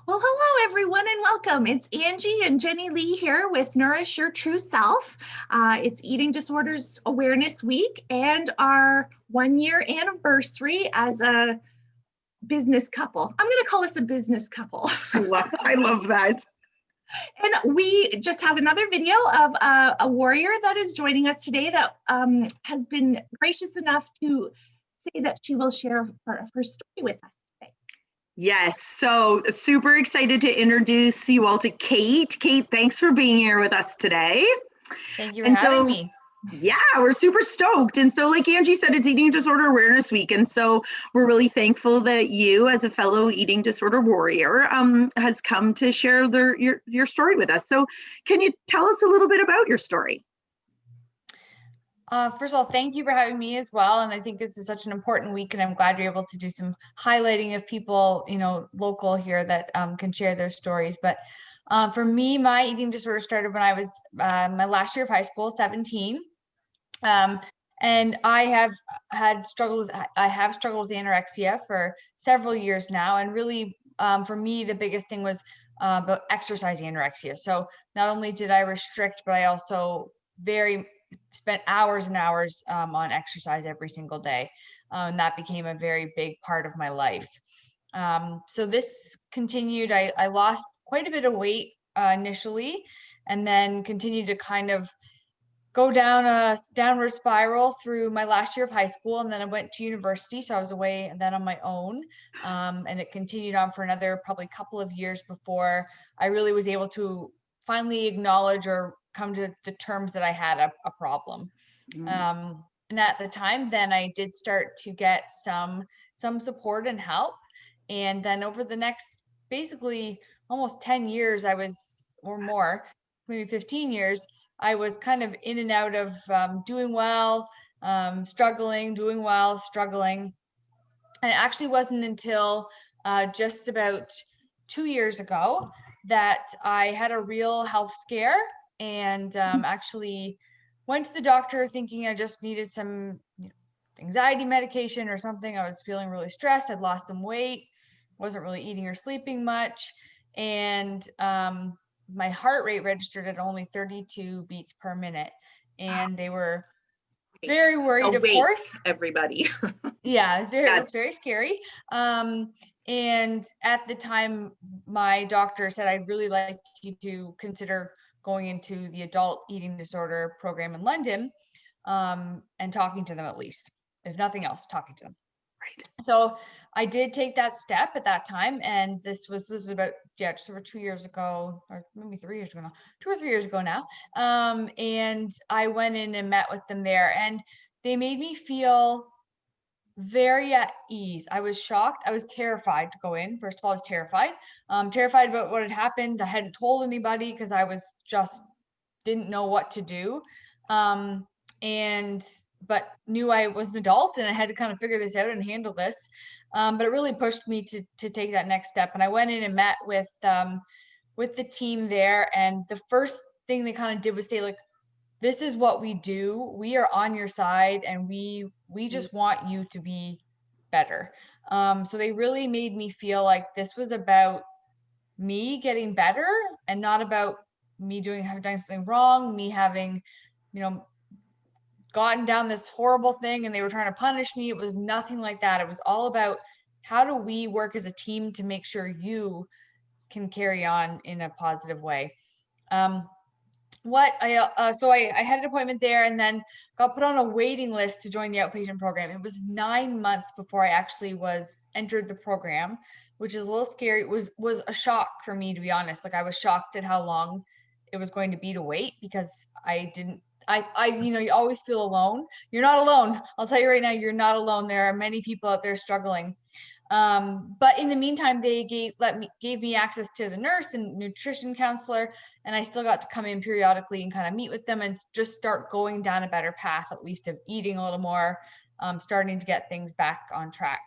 Well, hello everyone and welcome. It's Angie and Jenny Lee here with Nourish Your True Self. It's Eating Disorders Awareness Week and our 1-year anniversary as a business couple. I'm going to call us a business couple. I love that. And we just have another video of a warrior that is joining us today that has been gracious enough to say that she will share her story with us today. Yes, so super excited to introduce you all to Kate. Kate, thanks for being here with us today. Thank you for having me. Yeah, we're super stoked. And so like Angie said, it's Eating Disorder Awareness Week. And so we're really thankful that you, as a fellow eating disorder warrior, has come to share your story with us. So can you tell us a little bit about your story? First of all, thank you for having me as well. And I think this is such an important week, and I'm glad you're able to do some highlighting of people, local here that can share their stories. But for me, my eating disorder started when I was my last year of high school, 17. And I have struggled with anorexia for several years now. And really, for me, the biggest thing was about exercise anorexia. So not only did I restrict, but I also spent hours and hours on exercise every single day. And that became a very big part of my life. So this continued. I lost quite a bit of weight initially, and then continued to kind of go down a downward spiral through my last year of high school. And then I went to university. So I was away then on my own. And it continued on for another probably couple of years before I really was able to finally acknowledge or come to the terms that I had a problem. And at the time, then I did start to get some support and help. And then over the next basically almost 10 years, or more, maybe 15 years, I was kind of in and out of doing well, struggling, doing well, struggling. And it actually wasn't until just about 2 years ago that I had a real health scare, and actually went to the doctor thinking I just needed some anxiety medication or something. I was feeling really stressed. I'd lost some weight, wasn't really eating or sleeping much. And my heart rate registered at only 32 beats per minute. And they were very worried, of course. Everybody. Yeah, it's very scary. And at the time, my doctor said, I'd really like you to consider going into the adult eating disorder program in London, and talking to them, at least, if nothing else, talking to them. Right. So I did take that step at that time. And this was about, just over 2 years ago, or maybe 3 years ago now, 2 or 3 years ago now. And I went in and met with them there, and they made me feel very at ease. I was shocked. I was terrified to go in. First of all, I was terrified. Terrified about what had happened. I hadn't told anybody because I was just didn't know what to do. But knew I was an adult and I had to kind of figure this out and handle this. But it really pushed me to take that next step. And I went in and met with the team there. And the first thing they kind of did was say, like, this is what we do. We are on your side, and we just want you to be better. So they really made me feel like this was about me getting better and not about me having done something wrong, me having, gotten down this horrible thing and they were trying to punish me. It was nothing like that. It was all about how do we work as a team to make sure you can carry on in a positive way. So I had an appointment there and then got put on a waiting list to join the outpatient program. It was 9 months before I actually entered the program, which is a little scary. It was a shock for me, to be honest. Like, I was shocked at how long it was going to be to wait, because you always feel alone. You're not alone. I'll tell you right now, you're not alone. There are many people out there struggling. But in the meantime, they gave me access to the nurse and nutrition counselor, and I still got to come in periodically and kind of meet with them and just start going down a better path, at least of eating a little more, starting to get things back on track.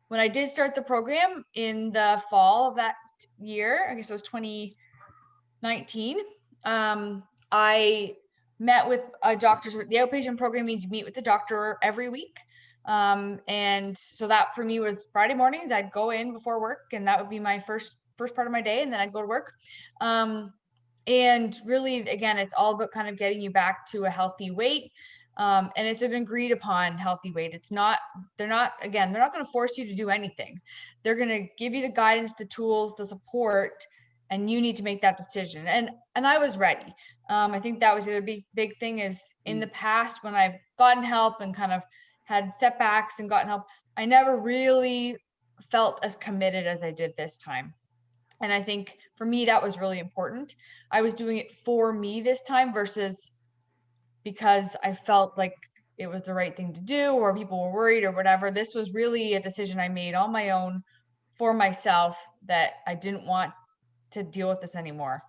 When I did start the program in the fall of that year, I guess it was 2019, I met with a doctor. The outpatient program means you meet with the doctor every week. And so that for me was Friday mornings. I'd go in before work, and that would be my first first part of my day, and then I'd go to work. And really, again, it's all about kind of getting you back to a healthy weight. And it's an agreed upon healthy weight. It's not, they're not going to force you to do anything. They're going to give you the guidance, the tools, the support, and you need to make that decision. And I was ready. I think that was the other big thing is in the past when I've gotten help and kind of had setbacks and gotten help, I never really felt as committed as I did this time. And I think for me, that was really important. I was doing it for me this time versus because I felt like it was the right thing to do or people were worried or whatever. This was really a decision I made on my own for myself that I didn't want to deal with this anymore.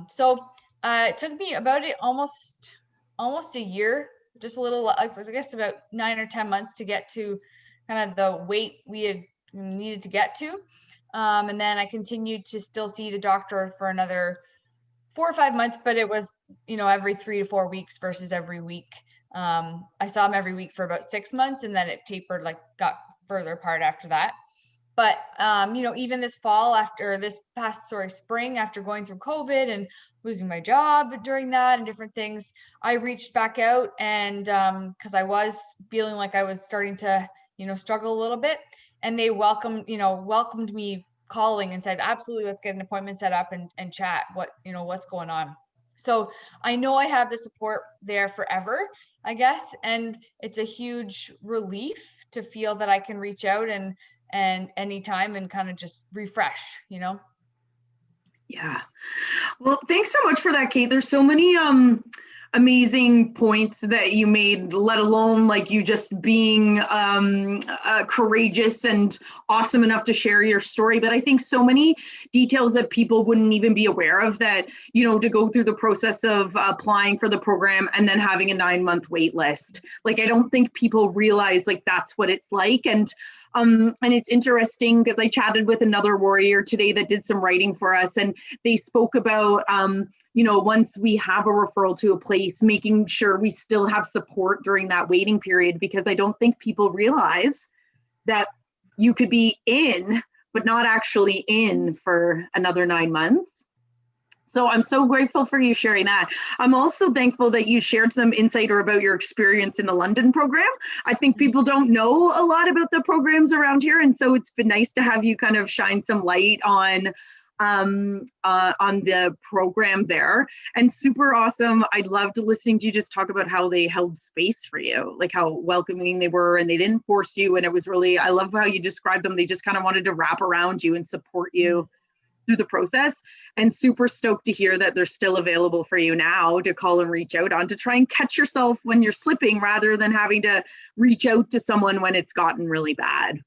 So it took me about almost a year, just a little, I guess about 9 or 10 months to get to kind of the weight we had needed to get to. And then I continued to still see the doctor for another 4 or 5 months, but it was, every 3 to 4 weeks versus every week. I saw him every week for about 6 months, and then it tapered, got further apart after that. But, even this fall spring, after going through COVID and losing my job during that and different things, I reached back out and, cause I was feeling like I was starting to, struggle a little bit, and they welcomed me calling and said, absolutely, let's get an appointment set up and chat what's going on. So I know I have the support there forever, I guess. And it's a huge relief to feel that I can reach out and anytime and kind of just refresh. Yeah. Well, thanks so much for that, Kate. There's so many amazing points that you made, let alone like you just being courageous and awesome enough to share your story. But I think so many details that people wouldn't even be aware of, that, to go through the process of applying for the program and then having a 9-month wait list. Like, I don't think people realize like that's what it's like. And it's interesting because I chatted with another warrior today that did some writing for us, and they spoke about, once we have a referral to a place, making sure we still have support during that waiting period, because I don't think people realize that you could be in, but not actually in for another 9 months. So I'm so grateful for you sharing that. I'm also thankful that you shared some insight about your experience in the London program. I think people don't know a lot about the programs around here, and so it's been nice to have you kind of shine some light on the program there. And super awesome. I loved listening to you just talk about how they held space for you, like how welcoming they were, and they didn't force you. And it was really, I love how you described them. They just kind of wanted to wrap around you and support you through the process. And super stoked to hear that they're still available for you now to call and reach out on, to try and catch yourself when you're slipping rather than having to reach out to someone when it's gotten really bad.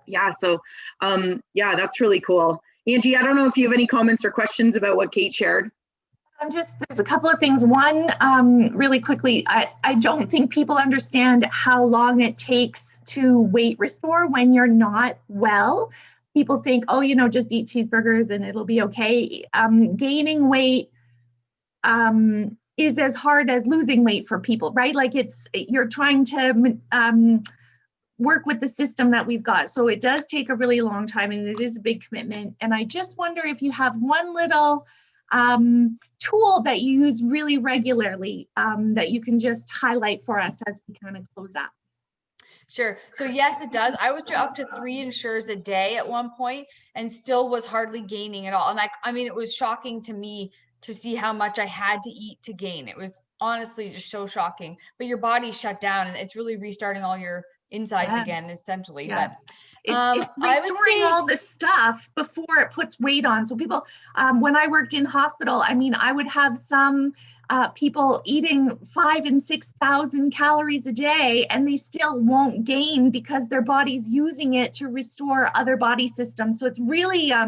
Yeah. So that's really cool. Angie, I don't know if you have any comments or questions about what Kate shared. There's a couple of things. One, really quickly, I don't think people understand how long it takes to weight restore when you're not well. People think, just eat cheeseburgers and it'll be okay. Gaining weight is as hard as losing weight for people, right? Like you're trying to work with the system that we've got. So it does take a really long time, and it is a big commitment. And I just wonder if you have one little tool that you use really regularly that you can just highlight for us as we kind of close up. Sure. So yes, it does. I was up to 3 Ensures a day at one point and still was hardly gaining at all. And it was shocking to me to see how much I had to eat to gain. It was honestly just so shocking. But your body shut down, and it's really restarting all your insides again, essentially. Yeah. But it's restoring all the stuff before it puts weight on. So people, when I worked in hospital, I would have some people eating 5,000 and 6,000 calories a day, and they still won't gain because their body's using it to restore other body systems. So it's really a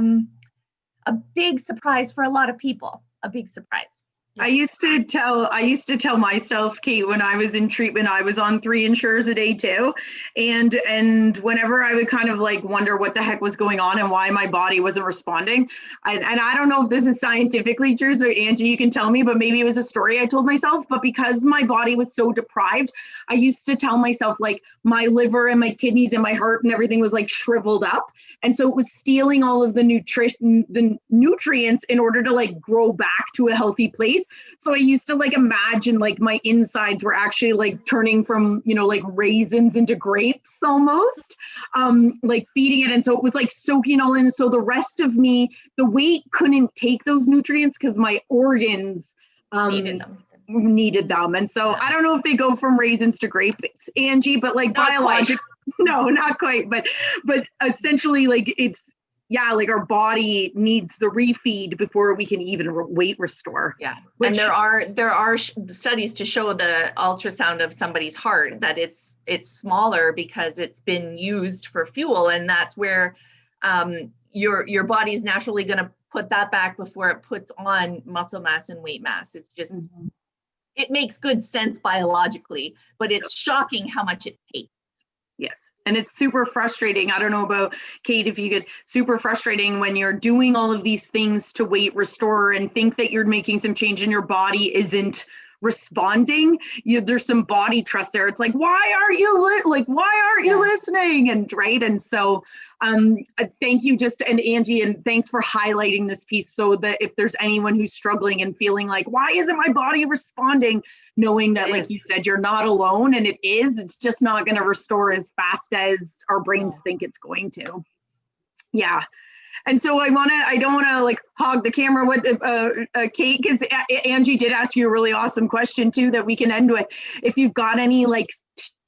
big surprise for a lot of people, a big surprise. I used to tell myself, Kate, when I was in treatment, I was on 3 Ensures a day too. And whenever I would kind of like wonder what the heck was going on and why my body wasn't responding. And I don't know if this is scientifically true, so Angie, you can tell me, but maybe it was a story I told myself. But because my body was so deprived, I used to tell myself like my liver and my kidneys and my heart and everything was like shriveled up. And so it was stealing all of the nutrients in order to like grow back to a healthy place. So I used to like imagine like my insides were actually like turning from, like raisins into grapes almost, like feeding it. And so it was like soaking all in. So the rest of me, the weight couldn't take those nutrients because my organs needed them. And so I don't know if they go from raisins to grapes, Angie, but like biologic, no, not quite. But essentially like it's, like our body needs the refeed before we can even weight restore. Yeah. And there are studies to show the ultrasound of somebody's heart that it's smaller because it's been used for fuel. And that's where your body's naturally going to put that back before it puts on muscle mass and weight mass. It's just, it makes good sense biologically, but it's shocking how much it takes. Yes. And it's super frustrating. I don't know about Kate, if you get super frustrating when you're doing all of these things to weight restore and think that you're making some change and your body isn't responding. There's some body trust there. It's like, why aren't you listening? And right. And so thank you and Angie, and thanks for highlighting this piece so that if there's anyone who's struggling and feeling like, why isn't my body responding? Knowing that, like you said, you're not alone, and it's just not going to restore as fast as our brains think it's going to. Yeah. And so I don't want to like hog the camera with Kate, because Angie did ask you a really awesome question too that we can end with. If you've got any like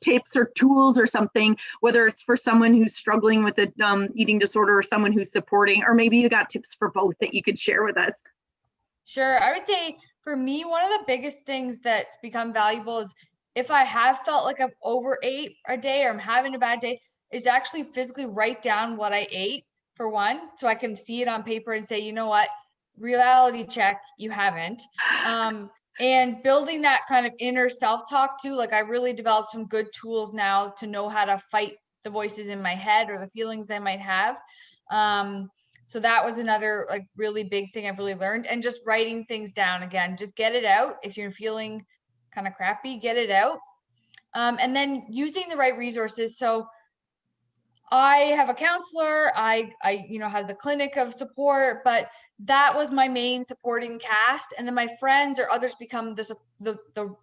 tips or tools or something, whether it's for someone who's struggling with an eating disorder or someone who's supporting, or maybe you got tips for both that you could share with us. Sure. I would say for me, one of the biggest things that's become valuable is if I have felt like I've overate a day or I'm having a bad day, is actually physically write down what I ate, for one, so I can see it on paper and say, you know what, reality check, you haven't. And building that kind of inner self-talk too, like I really developed some good tools now to know how to fight the voices in my head or the feelings I might have. So that was another like really big thing I've really learned. And just writing things down again, just get it out. If you're feeling kind of crappy, get it out. And then using the right resources. So I have a counselor, I have the clinic of support, but that was my main supporting cast. And then my friends or others become the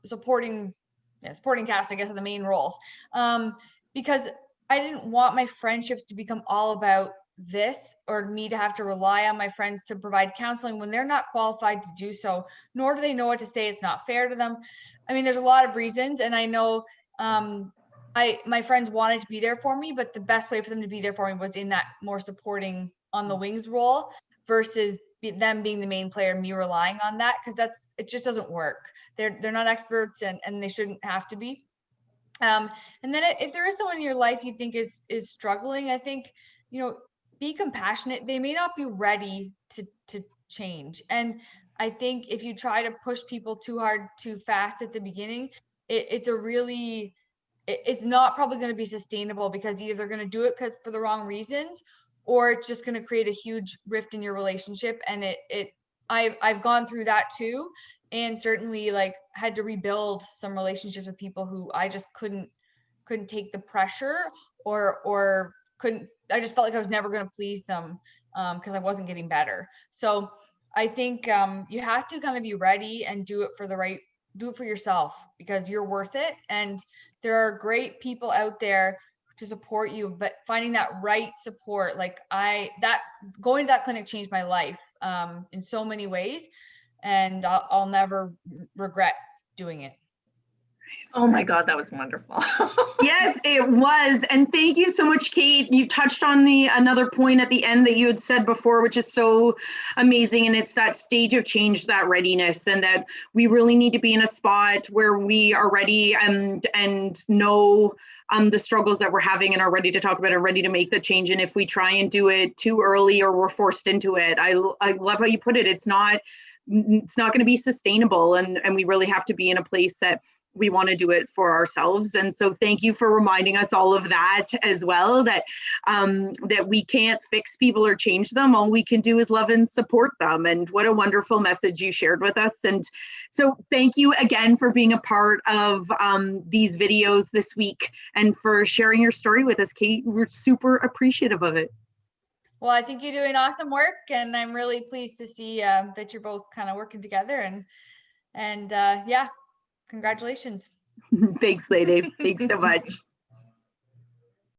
supporting cast, I guess, of the main roles. Because I didn't want my friendships to become all about this, or me to have to rely on my friends to provide counseling when they're not qualified to do so, nor do they know what to say. It's not fair to them. I mean, there's a lot of reasons, and I know my friends wanted to be there for me, but the best way for them to be there for me was in that more supporting on the wings role versus them being the main player, me relying on that, because it just doesn't work. They're not experts, and they shouldn't have to be. And then if there is someone in your life you think is struggling, I think, be compassionate. They may not be ready to change. And I think if you try to push people too hard, too fast at the beginning, it's not probably going to be sustainable, because either they're going to do it for the wrong reasons, or it's just going to create a huge rift in your relationship. And I've gone through that too. And certainly like had to rebuild some relationships with people who I just couldn't take the pressure or I just felt like I was never going to please them because I wasn't getting better. So I think you have to kind of be ready and do it for yourself, because you're worth it. And there are great people out there to support you, but finding that right support, like going to that clinic changed my life in so many ways, and I'll never regret doing it. Oh my God, that was wonderful. Yes, it was. And thank you so much, Kate. You touched on another point at the end that you had said before, which is so amazing. And it's that stage of change, that readiness, and that we really need to be in a spot where we are ready and know the struggles that we're having and are ready to talk about and ready to make the change. And if we try and do it too early or we're forced into it, I love how you put it. It's not it's not going to be sustainable, and we really have to be in a place that we want to do it for ourselves. And so thank you for reminding us all of that as well, that that we can't fix people or change them. All we can do is love and support them. And what a wonderful message you shared with us. And so thank you again for being a part of these videos this week and for sharing your story with us, Kate. We're super appreciative of it. Well, I think you're doing awesome work, and I'm really pleased to see that you're both kind of working together, and yeah, congratulations. Thanks, lady. Thanks so much.